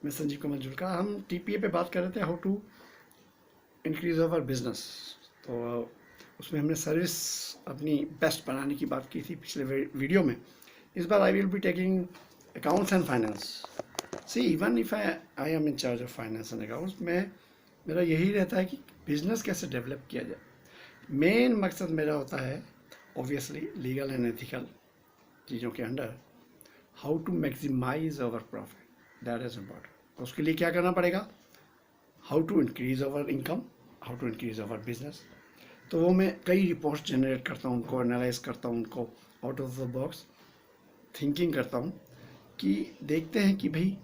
मैं संजीव कमल जुल्का। हम टीपीए पे बात कर रहे थे, how to increase our business. तो उसमें हमने सर्विस अपनी बेस्ट बनाने की बात की थी पिछले वीडियो में। इस बार I will be taking accounts and finance. See even if I am in charge of finance and accounts, मेरा यही रहता है कि बिजनेस कैसे डेवलप किया जाए। मेन मकसद मेरा होता है ऑब्वियसली लीगल एंड एथिकल चीज़ों के under how to maximise our profit, that is important. उसके लिए क्या करना पड़ेगा? How to increase our income, how to increase our business. तो वो मैं कई रिपोर्ट्स जनरेट करता हूँ, उनको एनालाइज करता हूँ, उनको out of the box thinking करता हूँ कि देखते हैं कि भाई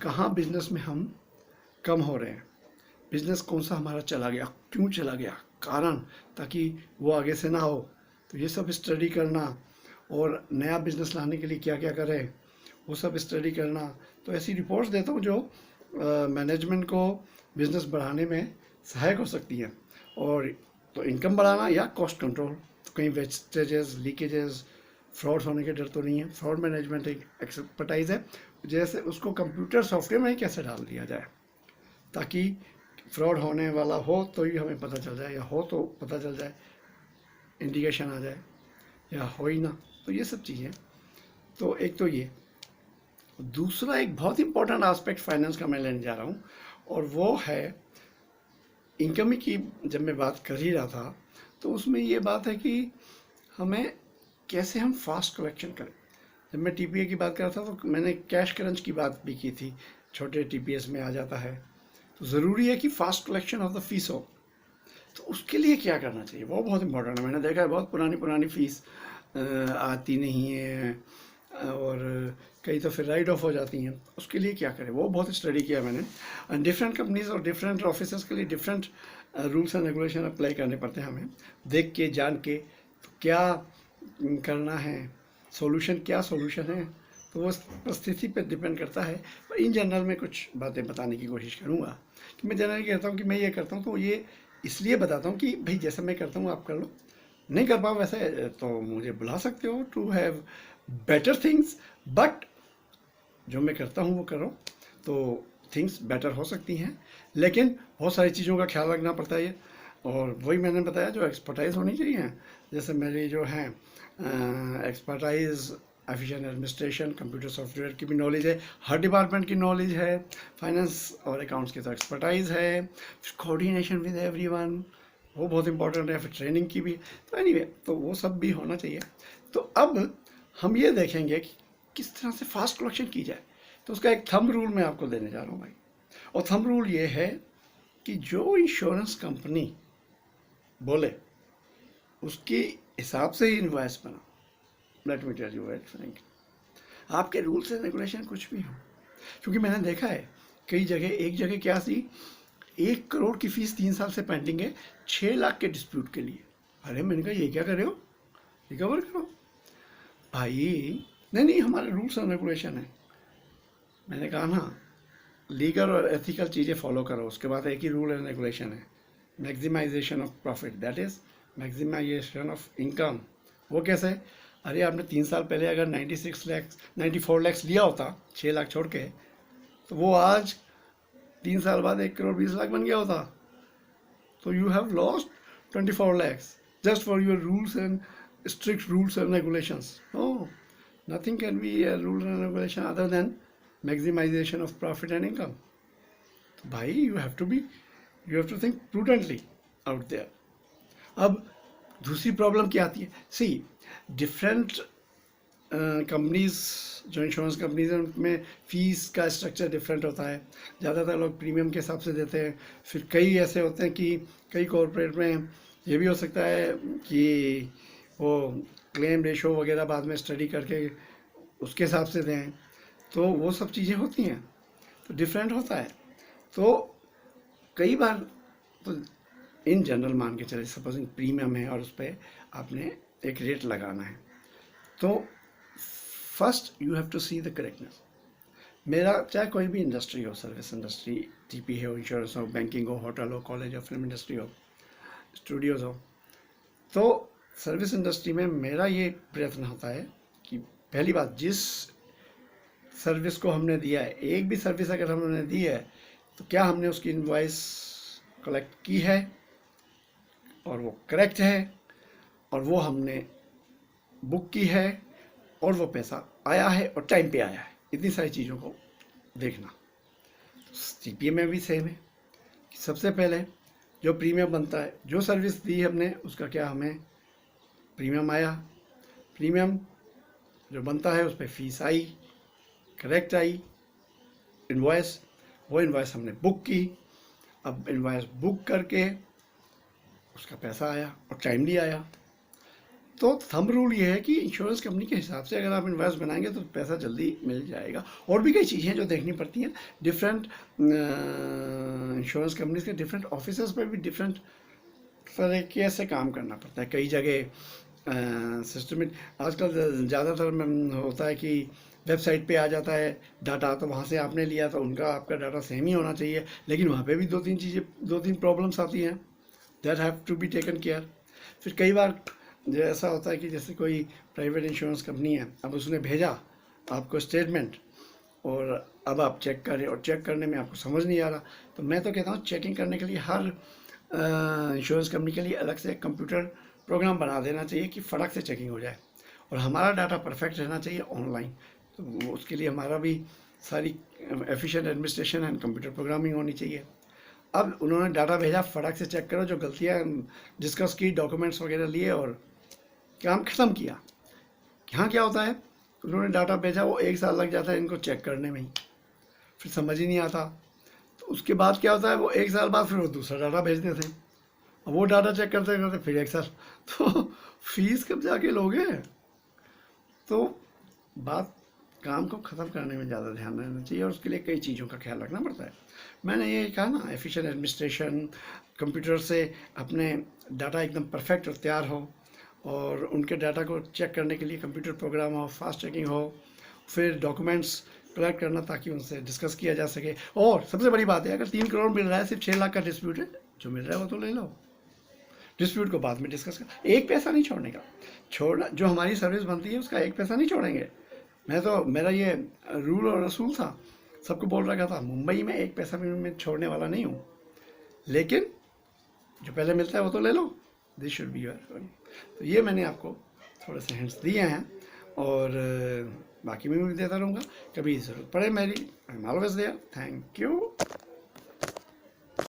कहाँ बिजनेस में हम कम हो रहे हैं, बिजनेस कौन सा हमारा चला गया, क्यों चला गया, कारण, ताकि वो आगे से ना हो। तो ये सब स्टडी करना और नया बिजनेस लाने के लिए क्या क्या करें वो सब स्टडी करना। तो ऐसी रिपोर्ट्स देता हूँ जो मैनेजमेंट को बिजनेस बढ़ाने में सहायक हो सकती हैं। और तो इनकम बढ़ाना या कॉस्ट कंट्रोल, तो कहीं वेस्टेजेस, लीकेजेस, फ्रॉड होने के डर तो नहीं है। फ्रॉड मैनेजमेंट एक एक्सपर्टाइज है, जैसे उसको कंप्यूटर सॉफ्टवेयर में कैसे डाल दिया जाए ताकि फ्रॉड होने वाला हो तो ही हमें पता चल जाए, या हो तो पता चल जाए, इंडिकेशन आ जाए, या हो ही ना। तो ये सब चीज़ें, तो एक तो ये। दूसरा एक बहुत इंपॉर्टेंट एस्पेक्ट फाइनेंस का मैं लेने जा रहा हूँ, और वो है इनकम की। जब मैं बात कर ही रहा था तो उसमें ये बात है कि हमें कैसे हम फास्ट कलेक्शन करें। जब मैं टीपीए की बात कर रहा था तो मैंने कैश क्रंच की बात भी की थी, छोटे टीपीएस में आ जाता है। तो ज़रूरी है कि fast collection of the fees हो। तो उसके लिए क्या करना चाहिए वो बहुत इंपॉर्टेंट है। मैंने देखा है बहुत पुरानी पुरानी फीस आती नहीं है, और कई तो फिर राइट ऑफ हो जाती हैं। उसके लिए क्या करें वो बहुत स्टडी किया मैंने। डिफरेंट कंपनीज और डिफरेंट ऑफिसर्स के लिए different rules and regulation apply करने पड़ते हैं हमें, देख के जान के तो क्या करना है, सोल्यूशन क्या सोल्यूशन है। तो वो परिस्थिति पर डिपेंड करता है, पर इन जनरल में कुछ बातें बताने की कोशिश करूँगा। कि मैं जनरली कहता हूँ कि मैं ये करता हूँ तो ये इसलिए बताता हूँ कि भाई जैसा मैं करता हूँ आप कर लो, नहीं कर पाओ वैसे तो मुझे बुला सकते हो to have better things. But जो मैं करता हूँ वो करो तो थिंग्स बेटर हो सकती हैं, लेकिन बहुत सारी चीज़ों का ख्याल रखना पड़ता है। और वही मैंने बताया जो एक्सपर्टाइज होनी चाहिए, जैसे मेरी जो है expertise efficient administration, computer software की भी नॉलेज है, हर डिपार्टमेंट की नॉलेज है, फाइनेंस और अकाउंट्स की तो एक्सपर्टाइज है, कोऑर्डिनेशन विद एवरीवन वो बहुत इंपॉर्टेंट है, फिर ट्रेनिंग की भी। तो एनीवे तो वो सब भी होना चाहिए। तो अब हम ये देखेंगे कि किस तरह से फास्ट कलेक्शन की जाए। तो उसका एक थंब रूल मैं आपको देने जा रहा हूँ भाई। और थंब रूल ये है कि जो इंश्योरेंस कंपनी बोले उसके हिसाब से ही इनवॉइस बना। Let me tell you very frankly, आपके रूल्स एंड रेगुलेशन कुछ भी हो, क्योंकि मैंने देखा है कई जगह, एक जगह क्या थी, 1 करोड़ की फीस 3 साल से पेंडिंग है 6 लाख के डिस्प्यूट के लिए। अरे मैंने कहा ये क्या कर रहे हो, रिकवर करो भाई। नहीं हमारे रूल्स एंड रेगुलेशन है। मैंने कहा ना लीगल और एथिकल चीज़ें फॉलो करो, उसके बाद एक ही रूल एंड रेगुलेशन है, maximisation of profit, that is maximisation of income. वो कैसे? अरे आपने 3 साल पहले अगर 94 लैक्स लिया होता 6 लाख छोड़ के, तो वो आज 3 साल बाद 1 करोड़ 20 लाख बन गया होता। तो you have lost 24 lakhs just for your rules and strict rules and regulations. No, nothing can be a rule and regulation other than maximization of profit and income. भाई you have to think prudently out there. अब दूसरी problem क्या आती है? सी different companies, जो insurance companies हैं उनमें fees का स्ट्रक्चर डिफरेंट होता है। ज़्यादातर लोग प्रीमियम के हिसाब से देते हैं। फिर कई ऐसे होते हैं कि कई कॉरपोरेट में ये भी हो सकता है कि वो क्लेम रेशो वगैरह बाद में स्टडी करके उसके हिसाब से दें। तो वो सब चीज़ें होती हैं, तो डिफरेंट होता है। तो कई बार तो इन जनरल मान के चले, सपोजिंग प्रीमियम है और उस पर आपने एक रेट लगाना है, तो first you have to see the correctness. मेरा चाहे कोई भी इंडस्ट्री हो, सर्विस इंडस्ट्री, टीपी हो, इंश्योरेंस हो, बैंकिंग हो, होटल हो, कॉलेज हो, फिल्म इंडस्ट्री हो, स्टूडियोज़ हो, तो सर्विस इंडस्ट्री में मेरा ये प्रयत्न होता है कि पहली बात जिस सर्विस को हमने दिया है, एक भी सर्विस अगर हमने दी है तो क्या हमने उसकी इनवॉइस कलेक्ट की है और वो करेक्ट है और वो हमने बुक की है और वो पैसा आया है और टाइम पे आया है, इतनी सारी चीज़ों को देखना। टीपीए में भी सेम है कि सबसे पहले जो प्रीमियम बनता है, जो सर्विस दी हमने उसका क्या हमें प्रीमियम आया, प्रीमियम जो बनता है उस पर fees I, correct I invoice, वो इनवॉइस हमने बुक की, अब इनवॉइस बुक करके उसका पैसा आया और टाइमली आया। तो थंब रूल ये है कि इंश्योरेंस कंपनी के हिसाब से अगर आप इन्वेस्ट बनाएंगे तो पैसा जल्दी मिल जाएगा। और भी कई चीज़ें जो देखनी पड़ती हैं, डिफरेंट इंश्योरेंस कंपनीज के डिफरेंट ऑफिसर्स पर भी डिफरेंट तरीके से काम करना पड़ता है। कई जगह सिस्टम आजकल ज़्यादातर होता है कि वेबसाइट पे आ जाता है डाटा, तो वहाँ से आपने लिया तो उनका आपका डाटा सेम ही होना चाहिए, लेकिन वहाँ पे भी दो तीन प्रॉब्लम्स आती हैं, that have to be taken care. फिर कई बार जो ऐसा होता है कि जैसे कोई प्राइवेट इंश्योरेंस कंपनी है, अब उसने भेजा आपको स्टेटमेंट और अब आप चेक करें और चेक करने में आपको समझ नहीं आ रहा, तो मैं तो कहता हूँ चेकिंग करने के लिए हर इंश्योरेंस कंपनी के लिए अलग से कंप्यूटर प्रोग्राम बना देना चाहिए कि फटाक से चेकिंग हो जाए और हमारा डाटा परफेक्ट रहना चाहिए ऑनलाइन। तो उसके लिए हमारा भी सारी efficient administration and computer programming होनी चाहिए। अब उन्होंने डाटा भेजा, फटाक से चेक करो, जो गलतियाँ डिस्कस की, डॉक्यूमेंट्स वगैरह लिए और काम ख़त्म किया। यहाँ क्या होता है, उन्होंने डाटा भेजा, वो 1 साल लग जाता है इनको चेक करने में ही, फिर समझ ही नहीं आता। तो उसके बाद क्या होता है, वो 1 साल बाद फिर वो दूसरा डाटा भेजते थे, अब वो डाटा चेक करते करते फिर 1 साल, तो फीस कब जाके लोगे। तो बात काम को ख़त्म करने में ज़्यादा ध्यान रहना चाहिए और उसके लिए कई चीज़ों का ख्याल रखना पड़ता है। मैंने ये कहा ना, एफिशिएंट एडमिनिस्ट्रेशन, कंप्यूटर से अपने डाटा एकदम परफेक्ट और तैयार हो और उनके डाटा को चेक करने के लिए कंप्यूटर प्रोग्राम हो, फास्ट चेकिंग हो, फिर डॉक्यूमेंट्स कलेक्ट करना ताकि उनसे डिस्कस किया जा सके। और सबसे बड़ी बात है, अगर 3 करोड़ मिल रहा है, सिर्फ 6 लाख का डिस्प्यूट है, जो मिल रहा है वो तो ले लो, डिस्प्यूट को बाद में डिस्कस कर, एक पैसा नहीं छोड़ने का। छोड़ना, जो हमारी सर्विस बनती है उसका एक पैसा नहीं छोड़ेंगे। मैं तो, मेरा ये रूल और रसूल था, सबको बोल रखा था, मुंबई में एक पैसा भी मैं छोड़ने वाला नहीं हूँ, लेकिन जो पहले मिलता है वो तो ले लो, दिस शुड बी योर। तो ये मैंने आपको थोड़े से हिंट्स दिए हैं और बाकी मैं भी देता रहूँगा, कभी ज़रूरत पड़े मेरी, I am always there. Thank you.